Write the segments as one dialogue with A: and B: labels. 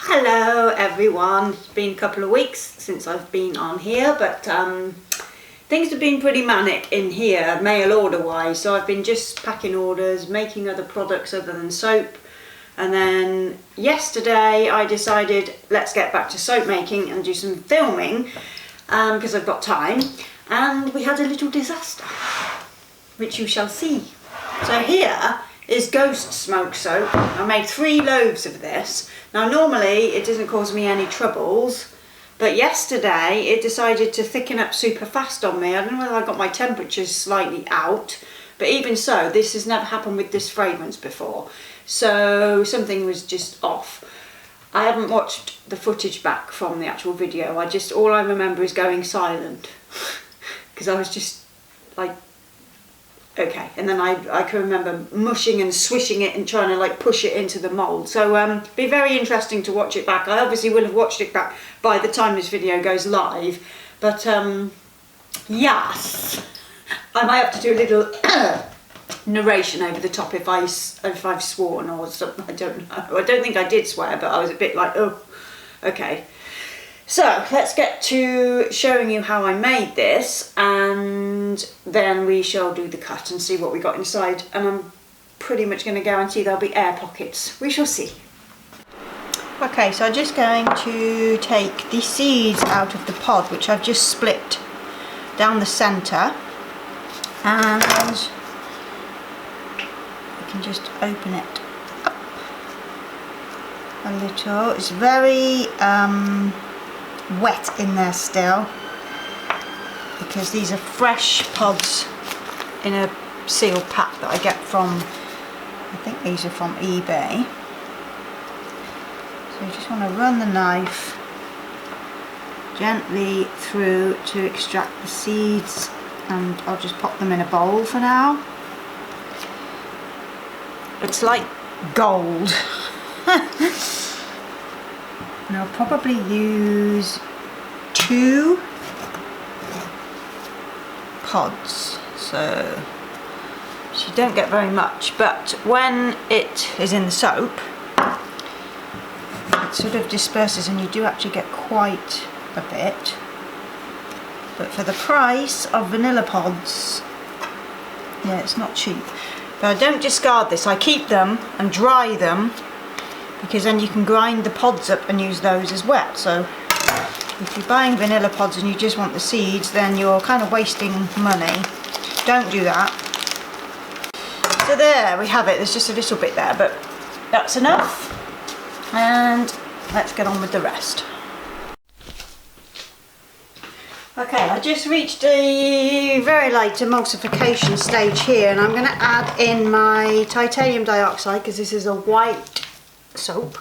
A: Hello everyone, it's been a couple of weeks since I've been on here, but things have been pretty manic in here, mail order wise, so I've been just packing orders, making other products other than soap, and then yesterday I decided let's get back to soap making and do some filming because I've got time, and we had a little disaster, which you shall see. So here is ghost smoke soap. I made 3 loaves of this. Now normally it doesn't cause me any troubles, but yesterday it decided to thicken up super fast on me. I don't know whether I got my temperatures slightly out, but even so, this has never happened with this fragrance before. So something was just off. I haven't watched the footage back from the actual video. All I remember is going silent because I was just like, okay, and then I can remember mushing and swishing it and trying to like push it into the mould. So be very interesting to watch it back. I obviously will have watched it back by the time this video goes live, but yes, I might have to do a little narration over the top if I've sworn or something. I don't know. I don't think I did swear, but I was a bit like, oh, okay. So let's get to showing you how I made this, and then we shall do the cut and see what we got inside, and I'm pretty much going to guarantee there'll be air pockets. We shall see. Okay, so I'm just going to take the seeds out of the pod, which I've just split down the centre, and you can just open it up a little. It's very wet in there still because these are fresh pods in a sealed pack that I get from, I think these are from eBay. So you just want to run the knife gently through to extract the seeds, and I'll just pop them in a bowl for now. It's like gold. And I'll probably use 2 pods, so you don't get very much, but when it is in the soap it sort of disperses and you do actually get quite a bit. But for the price of vanilla pods, yeah, it's not cheap. But I don't discard this, I keep them and dry them, because then you can grind the pods up and use those as well. So if you're buying vanilla pods and you just want the seeds, then you're kind of wasting money. Don't do that. So there we have it. There's just a little bit there, but that's enough. And let's get on with the rest. Okay, I just reached a very light emulsification stage here, and I'm going to add in my titanium dioxide because this is a white soap,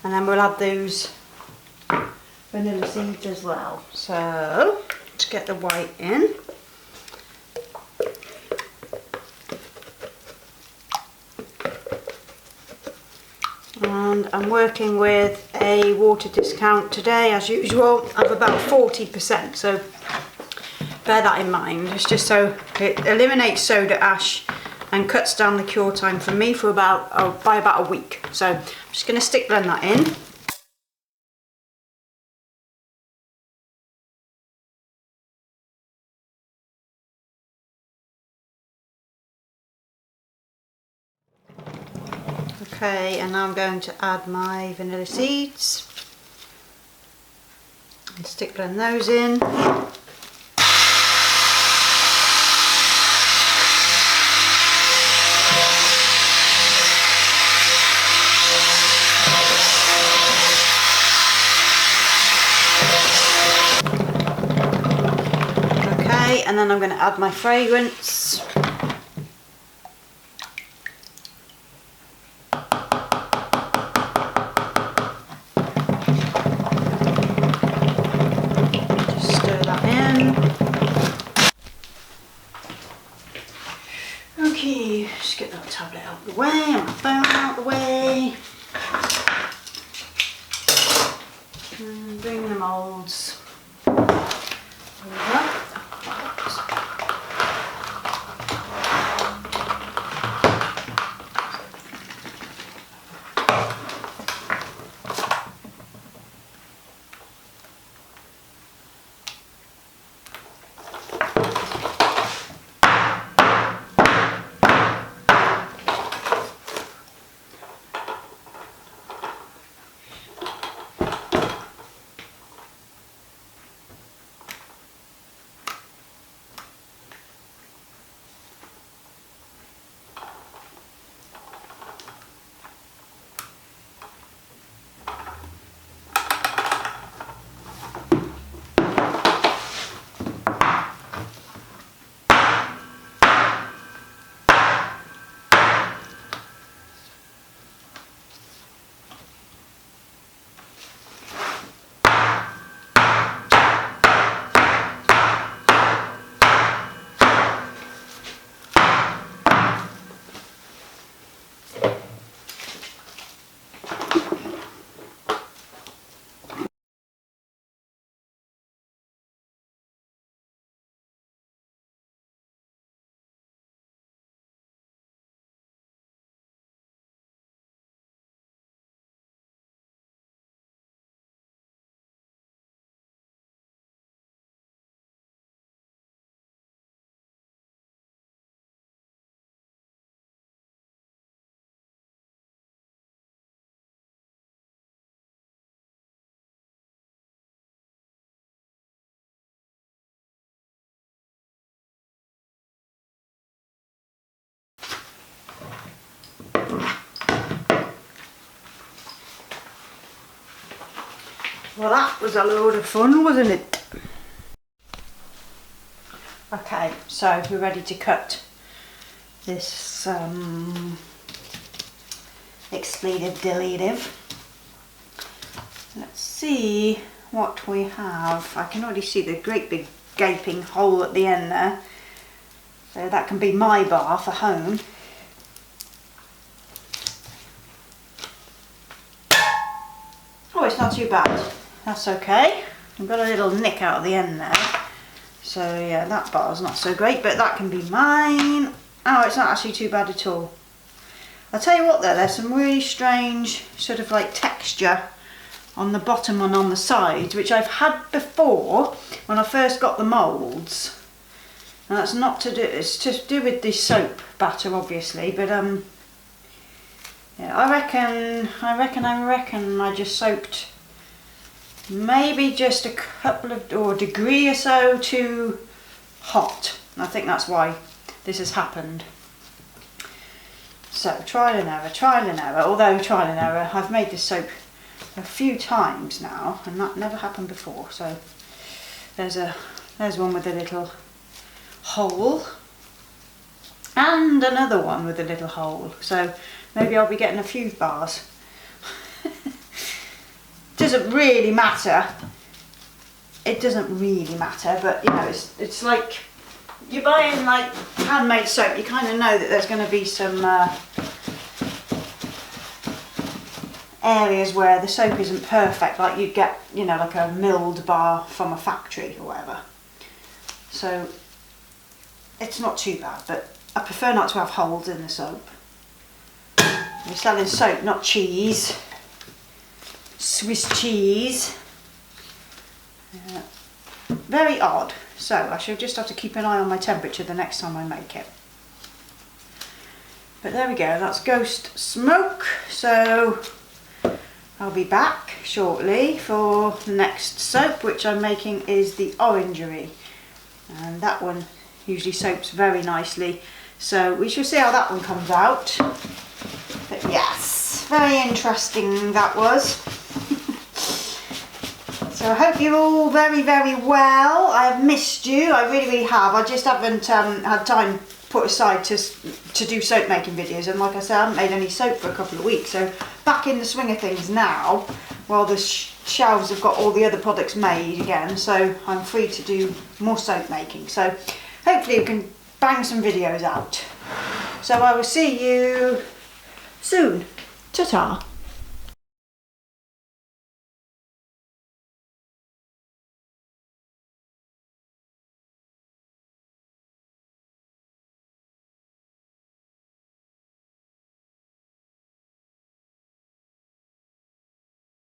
A: and then we'll add those vanilla seeds as well. So let's get the white in. And I'm working with a water discount today as usual of about 40%, so bear that in mind. It's just so it eliminates soda ash and cuts down the cure time for me for by about a week. So I'm just going to stick blend that in. Okay, and now I'm going to add my vanilla seeds and stick blend those in. And then I'm going to add my fragrance. Just stir that in. Okay, just get that tablet out of the way and my phone out of the way. And bring the moulds over. Well, that was a load of fun, wasn't it? Okay, so we're ready to cut this expletive deletive. Let's see what we have. I can already see the great big gaping hole at the end there. So that can be my bar for home. Oh, it's not too bad. That's okay. I've got a little nick out of the end there. So yeah, that bar's not so great, but that can be mine. Oh, it's not actually too bad at all. I'll tell you what though, there's some really strange sort of like texture on the bottom and on the sides, which I've had before when I first got the moulds. And that's not to do, it's to do with the soap batter obviously, but yeah, I reckon I just soaked maybe just a couple of, or a degree or so too hot. And I think that's why this has happened. So trial and error, although trial and error, I've made this soap a few times now and that never happened before. So there's one with a little hole and another one with a little hole. So maybe I'll be getting a few bars. Doesn't really matter. It doesn't really matter, but you know, it's like you're buying like handmade soap. You kind of know that there's going to be some areas where the soap isn't perfect, like you'd get, you know, like a milled bar from a factory or whatever. So it's not too bad, but I prefer not to have holes in the soap. We're selling soap, not cheese. Swiss cheese. Very odd. So I shall just have to keep an eye on my temperature the next time I make it. But there we go, that's ghost smoke. So I'll be back shortly for the next soap, which I'm making is the orangery. And that one usually soaps very nicely. So we shall see how that one comes out. But yes, very interesting that was. So I hope you're all very, very well. I have missed you, I really, really have. I just haven't had time put aside to do soap making videos, and like I said, I haven't made any soap for a couple of weeks, so back in the swing of things now, while the shelves have got all the other products made again, so I'm free to do more soap making. So hopefully we can bang some videos out. So I will see you soon. Ta-ta.